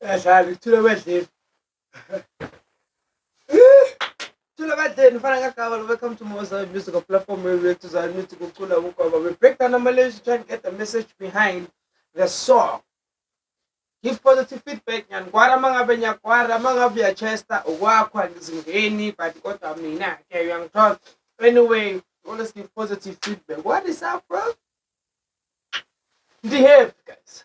Dlala ithula badleni. Welcome to Mozart Musical Platform where we react to our music. We break down the Malaysia, try and get the message behind the song. Give positive feedback and kwara mangabenya kwara mangabya chester wakwa ngizingeni but kodwa mina ke uyangithola. Anyway, always give positive feedback. What is up, bro? Behave, guys.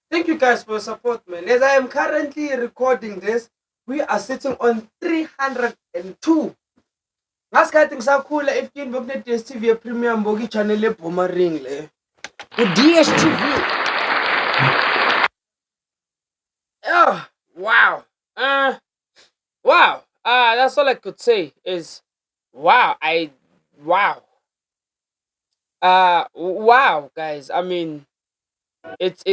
Thank you guys for your support, man. As I am currently recording this, we are sitting on 302. Last guy thinks I'm cool if you book the DSTV premium bogi channel le Boomerang le. The DSTV. Oh, wow. Wow. That's all I could say is wow. Wow. Wow, guys. I mean, it's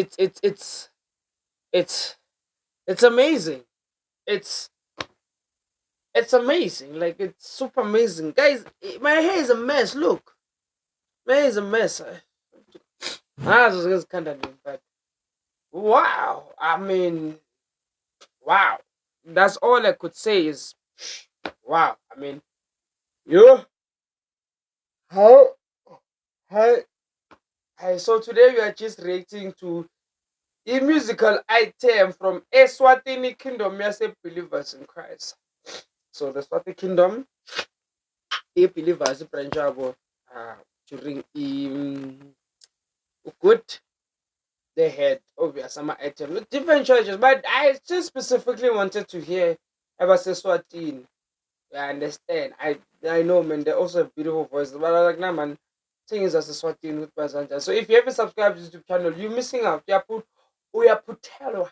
amazing. It's amazing. Like it's super amazing, guys. My hair is a mess. Look, my hair is a mess. This is kind of new, but wow. I mean, wow. That's all I could say is wow. I mean, you. How? So today we are just reacting to a musical item from Eswatini Kingdom, Yase Believers in Christ. So the Swati Kingdom, a believers branch during good they had obvious summer item with different churches, but I just specifically wanted to hear about Eswatini. I understand. I know, man. They're also a beautiful voice, but I like, nah, man. Things as a Swatini with Bazanja. So if you haven't subscribed to this YouTube channel, you're missing out. You put Putelo.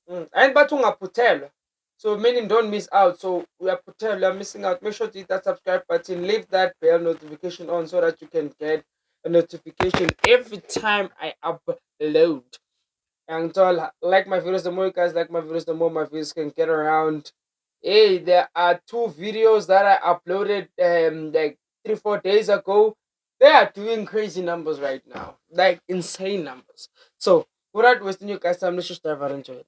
And Batunga Putelo. So meaning don't miss out. So we are Putelo, you're missing out. Make sure to hit that subscribe button, leave that bell notification on so that you can get a notification every time I upload. And so like my videos, the more you guys like my videos, the more my videos can get around. Hey, there are 2 videos that I uploaded like 3-4 days ago. They are doing crazy numbers right now, like insane numbers. So without wasting your guys' time, let's just dive right into it.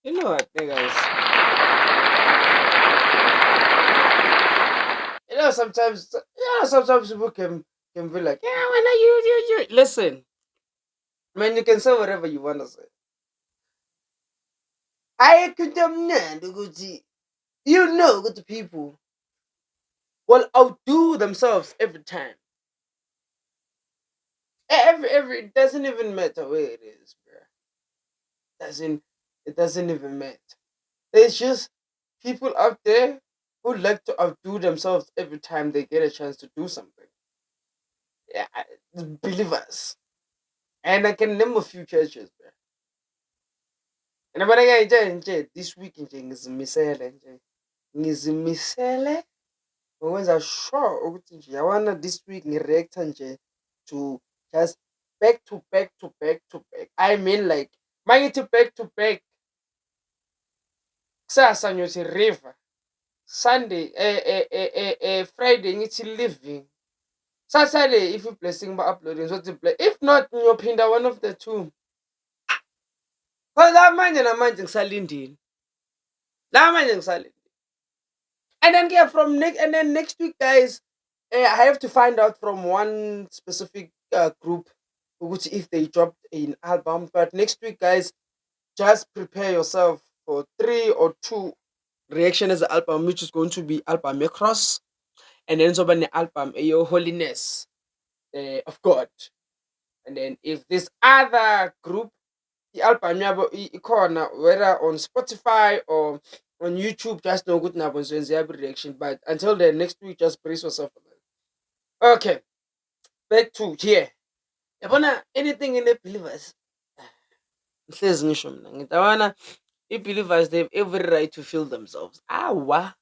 You know what, guys? Sometimes people can be like, yeah, when are you. Listen, man, you can say whatever you want to say. I condemn you know good people will outdo themselves every time. Every it doesn't even matter where it is, bro. It doesn't even matter. There's just people out there who like to outdo themselves every time they get a chance to do something. Yeah, believers. And I can name a few churches, bro. And but I this week ngizimisele ngokwenza sure ukuthi nje yawana this week ngireacta nje to just back to back to back to back. I mean like mangithi back to back kusasa ngiyothi river, Sunday Friday ngithi living, Saturday if you blessing by uploading so to play, if not ngiyophinda one of the two. Cause manje namanje ngisalindile. La manje ngisalindile. And then yeah, from next and then next week, guys, I have to find out from one specific group which if they dropped an album. But next week, guys, just prepare yourself for 3 or 2 reaction as an album, which is going to be album Cross, and then so the album Your Holiness of God. And then if this other group, the album yabo ikhona, whether on Spotify or on YouTube, just know good now so reaction. But until then, next week, just brace yourself. Okay, back to here. Yabona anything in the believers. Says ngisho mina ngitabana i-believers they have every right to feel themselves. Awa.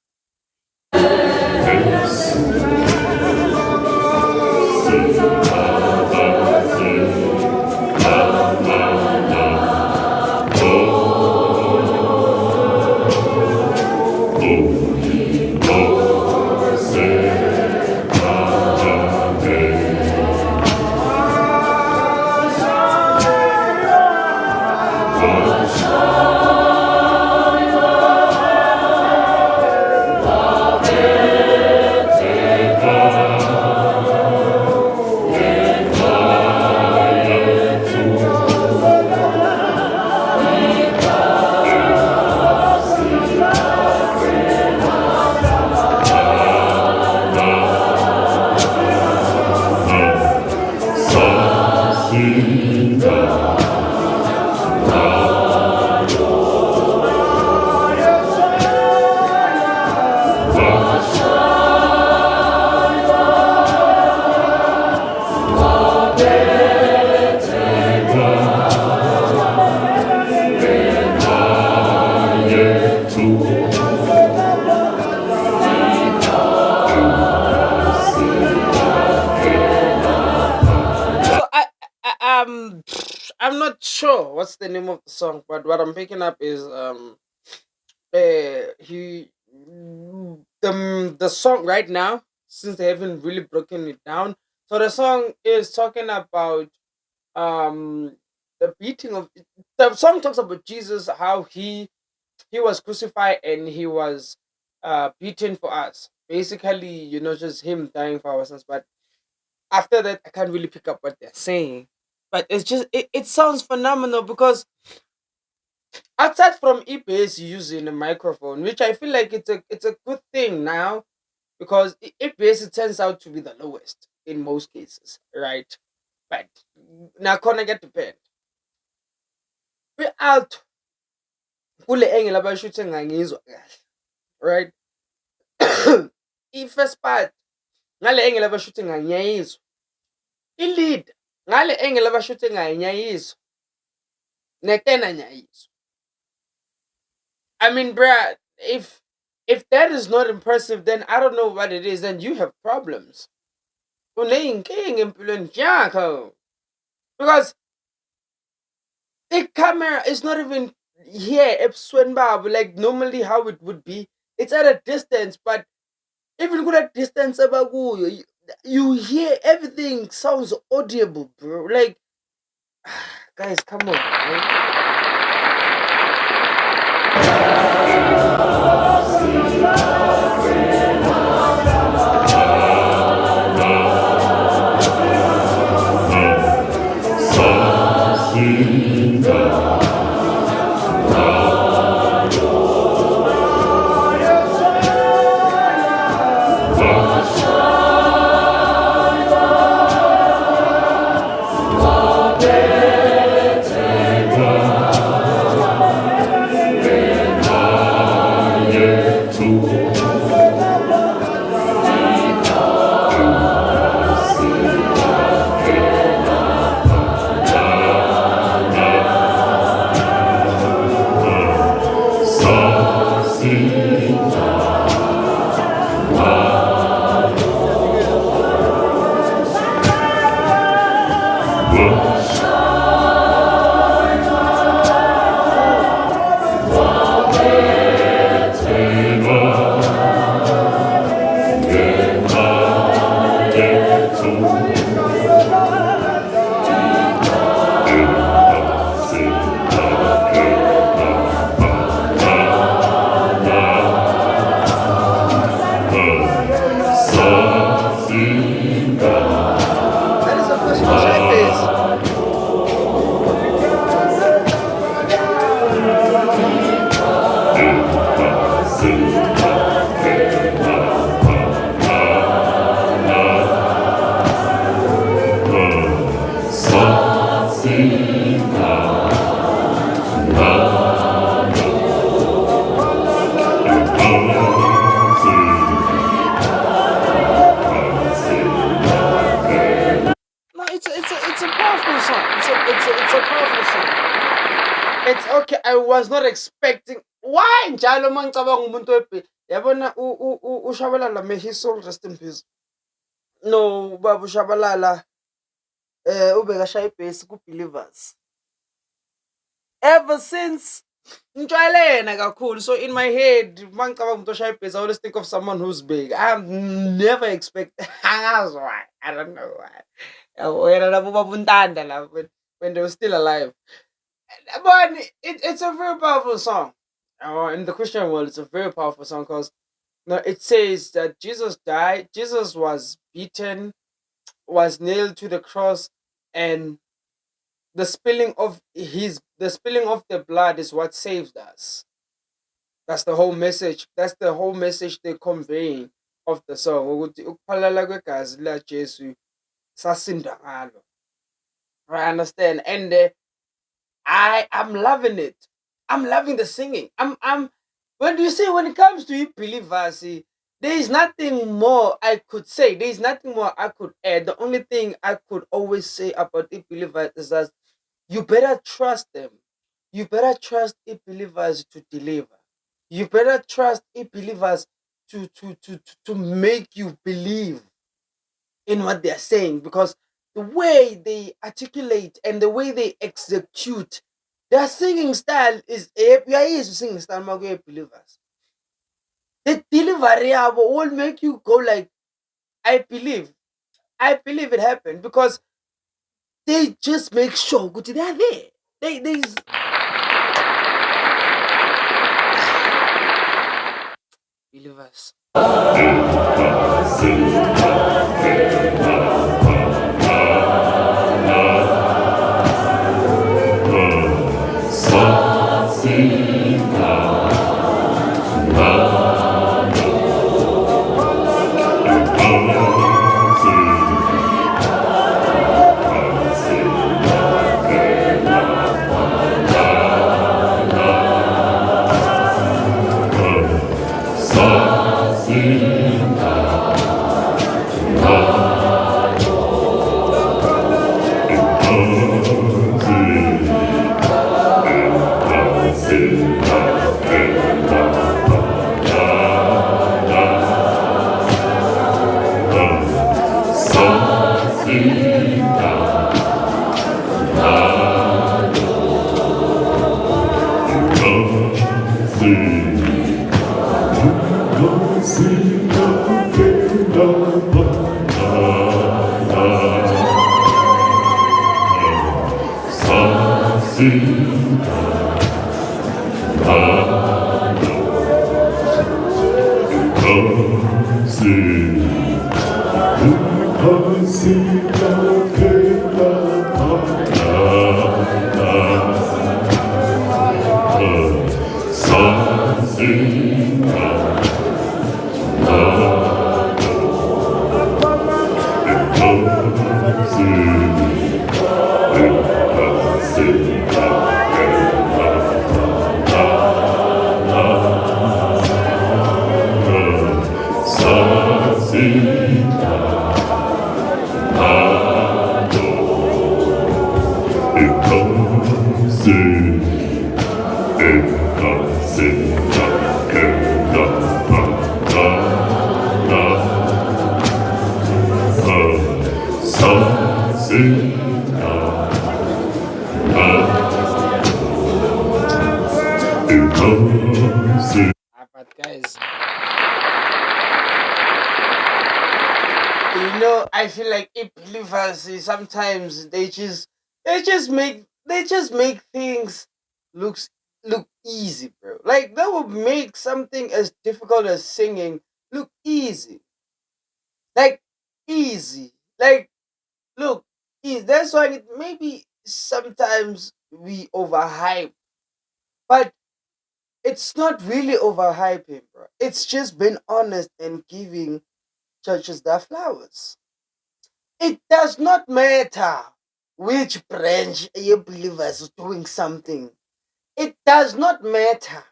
So I'm not sure what's the name of the song, but what I'm picking up is he the song right now, since they haven't really broken it down. So the song is talking about um the beating of the song talks about Jesus, how he was crucified and he was beaten for us. Basically, just him dying for our sins. But after that, I can't really pick up what they're saying. But it's just it sounds phenomenal because aside from e-bass using a microphone, which I feel like it's a good thing now because e-bass it turns out to be the lowest in most cases, right? But now gonna get the band. We out kule angle abashuthe ngangizwa kahle, right? I-first part ngale angle abashuthe ngangiyayizwa. I-lead ngale angle abashuthe ngangiyayizwa. Nekena nyayizwa. I mean, bruh, if that is not impressive, then I don't know what it is. Then you have problems. Uneyinkinga empilweni yakho. Because the camera is not even here ebusweni babo like normally how it would be. It's at a distance, but even with that distance abakuyo, you hear everything sounds audible, bro. Like, guys, come on, man. was not expecting. Why njalo mangicabanga umuntu webhe yabona uShabalala, may his soul rest in peace. No, baba uShabalala ubekashaya ibhesi ku-Believers. Ever since ngijwayelene kakhulu, so in my head mangicabanga umuntu oshaya ibhesi I always think of someone who's big. I have never expected. Angazi why, I don't know why. Wena labo baba uNtanda labo when they were still alive. But it's a very powerful song. In the Christian world, it's a very powerful song because it says that Jesus died, Jesus was beaten, was nailed to the cross, and the spilling of the blood is what saves us. That's the whole message. That's the whole message they're conveying of the song. Ukuthi ukuphalala kwegazi likaJesu sasinda ngalo. I understand, and I'm loving it. I'm loving the singing. I'm when you see when it comes to Believers, there is nothing more I could say. There is nothing more I could add. The only thing I could always say about Believers is that you better trust them. You better trust Believers to deliver. You better trust Believers to make you believe in what they're saying, because the way they articulate and the way they execute their singing style is singing style Believers. The delivery will make you go like, I believe it happened, because they just make sure they are there. There's Believers. But guys, I feel like Believers sometimes they just make things look easy, bro. Like they will make something as difficult as singing look easy. Like easy. Like look easy. That's why maybe sometimes we overhype, but it's not really overhyping, bro. It's just being honest and giving churches their flowers. It does not matter which branch your Believers is doing something. It does not matter.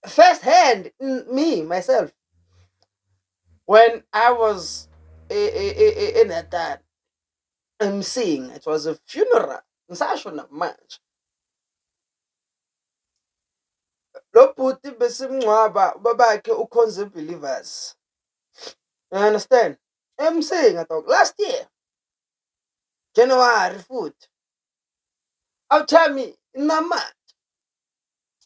Firsthand, me, myself, when I was in that emceeing, it was a funeral, in Sashona March. Lo bhuti besimngcwaba babakhe ukhonze believers. You understand? I'm saying I thought last year, January foot. I'll tell me, Nama.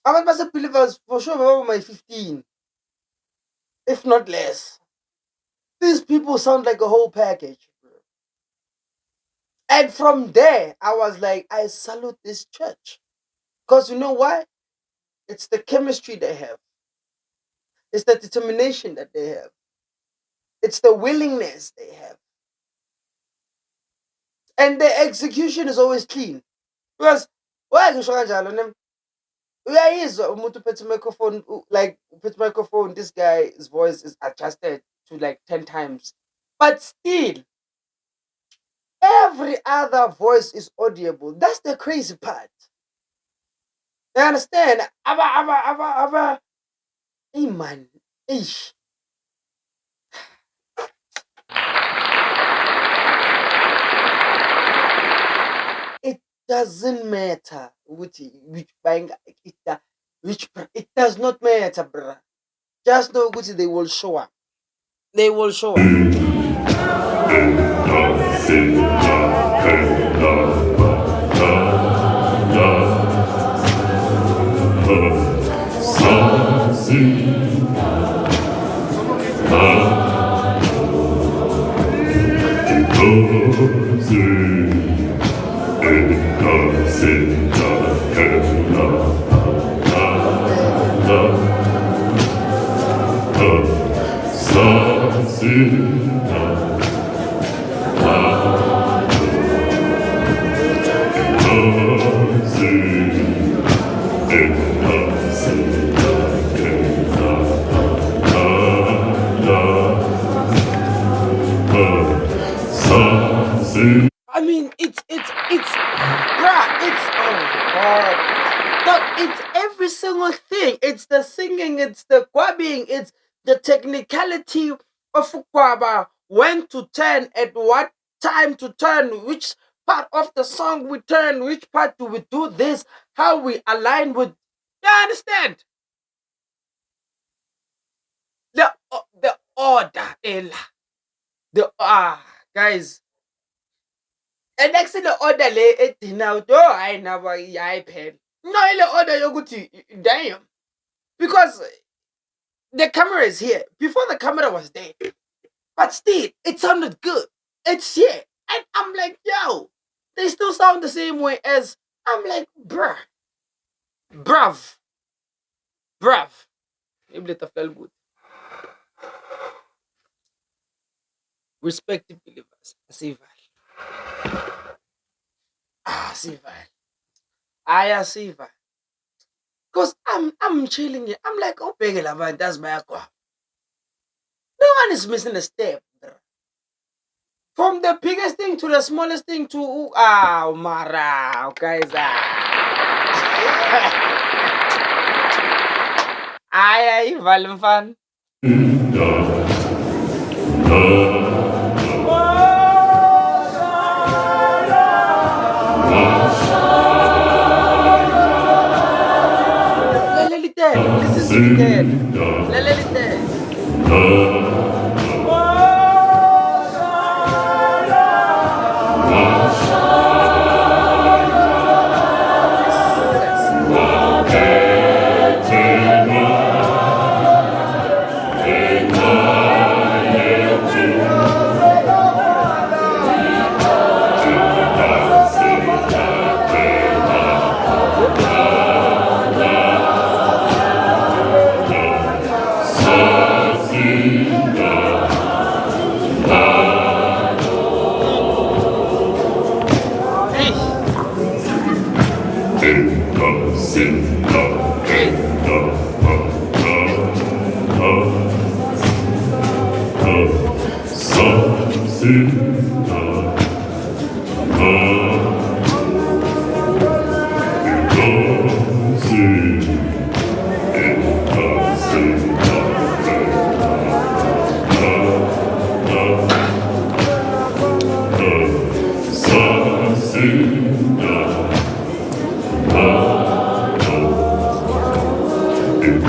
Abantu base-believers for sure over my 15, if not less. These people sound like a whole package. And from there, I was like, I salute this church. Because you know why? It's the chemistry they have. It's the determination that they have. It's the willingness they have. And the execution is always clean. Because, why ngisho kanjalo ne? Uyayizwa umuntu uphethe microphone, like uphethe microphone, this guy's voice is adjusted to like 10 times. But still, every other voice is audible. That's the crazy part. You understand? Aba. Hey man. Ish. It doesn't matter which buying it does not matter, bruh. Just know which they will show up. They will show up. I mean, it's bruh, it's oh god. No, it's every single thing. It's the singing, it's the guabbing, it's the technicality of guaba, when to turn, at what time to turn, which part of the song we turn, which part do we do this, how we align with. You understand? The order, Ella. The guys. And next in the order le now, oh, I never iPad. No, in the order yoguti, damn. Because the camera is here. Before the camera was there. But still, it sounded good. It's here. And I'm like, yo, they still sound the same way as I'm like, bruh. Bruv. Maybe it felt good. Respective believers. Sival. Sival. Aya Sival. Because I'm chilling here. I'm like, oh, that's my aqua. No one is missing a step. Bro. From the biggest thing to the smallest thing to Mara, guys. Ay, Valenfan.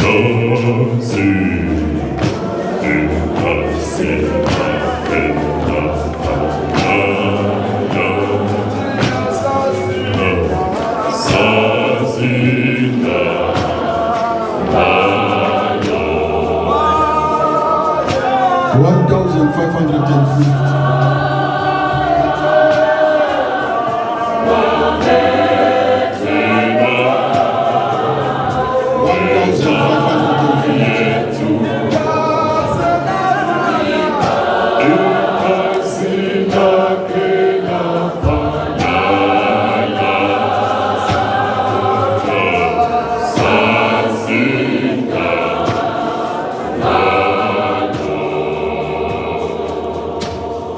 1,550. 1,550.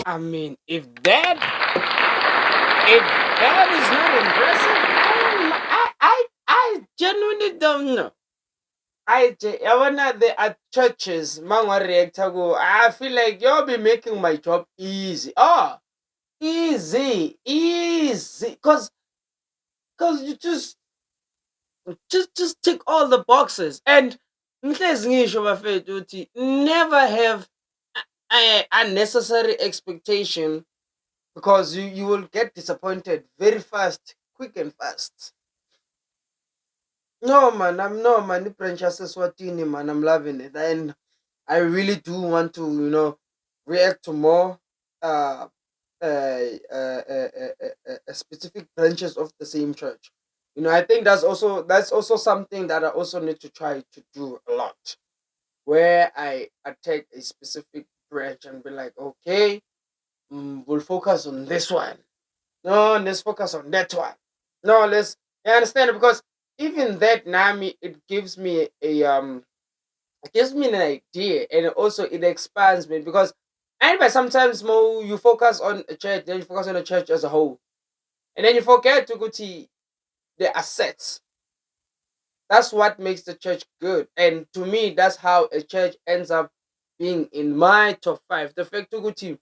I mean, if that is not impressive, I genuinely don't know. I wanna there are churches, mangwa reactor go. I feel like you'll be making my job easy. Oh, easy. Cause you just tick all the boxes. And ngihlezi ngisho bafethu ukuthi never have unnecessary expectation because you will get disappointed very fast, quick and fast. No man, no man. The Princess Swatini man, I'm loving it, and I really do want to react to more uh, specific branches of the same church. I think that's also something that I also need to try to do a lot, where I attack a specific branch and be like, okay, we'll focus on this one. No, let's focus on that one. No, let's you understand because even that Nami it gives me an idea and also it expands me because anyway sometimes more you focus on a church, then you focus on the church as a whole. And then you forget to go to the assets. That's what makes the church good. And to me, that's how a church ends up being in my top five. The fact to go to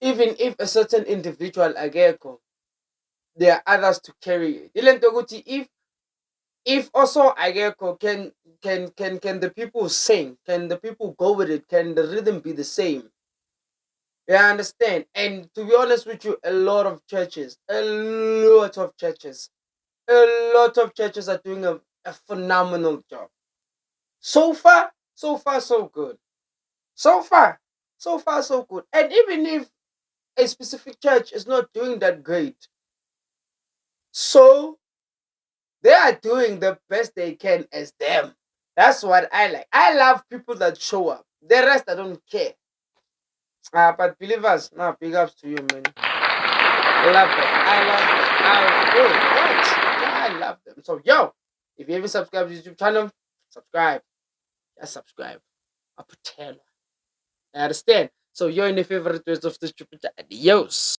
even if a certain individual ageko, there are others to carry it. Ilen to go to if also ageko can the people sing? Can the people go with it? Can the rhythm be the same? Yeah, I understand. And to be honest with you, a lot of churches are doing a phenomenal job. So far, so good. So far, so good. And even if a specific church is not doing that great, so they are doing the best they can as them. That's what I like. I love people that show up. The rest, I don't care. But believers, now big ups to you, man. I love them. I love them. So, yo, if you haven't subscribed to YouTube channel, subscribe. Just subscribe. I'll put I understand. So, you're in the favorite ways of this stupid. Adios.